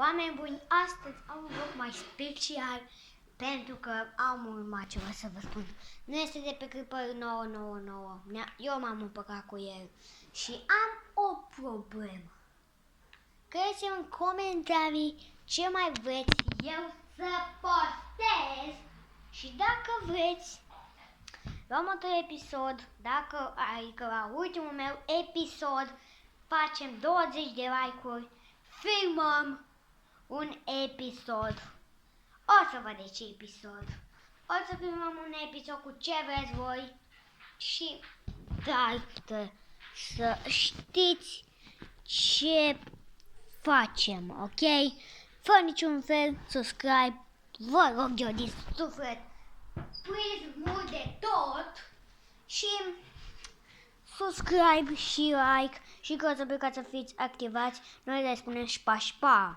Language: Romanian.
Oameni buni, astăzi am un vlog mai special pentru că am urmat ceva să vă spun. Nu este de pe Creeper 999. Eu m-am împăcat cu el și am o problemă. Scrieți-mi în comentarii ce mai vreți eu să postez și dacă vreți la următorul episod, adică la ultimul meu episod, facem 20 de like-uri, filmăm un episod. O să vedeți ce episod. O să filmăm un episod cu ce vreți voi și să știți ce facem, ok? Fără niciun fel, subscribe, vă rog eu din suflet, please mult de tot și subscribe și like și că să plecați să fiți activați, noi le spunem șpa șpa.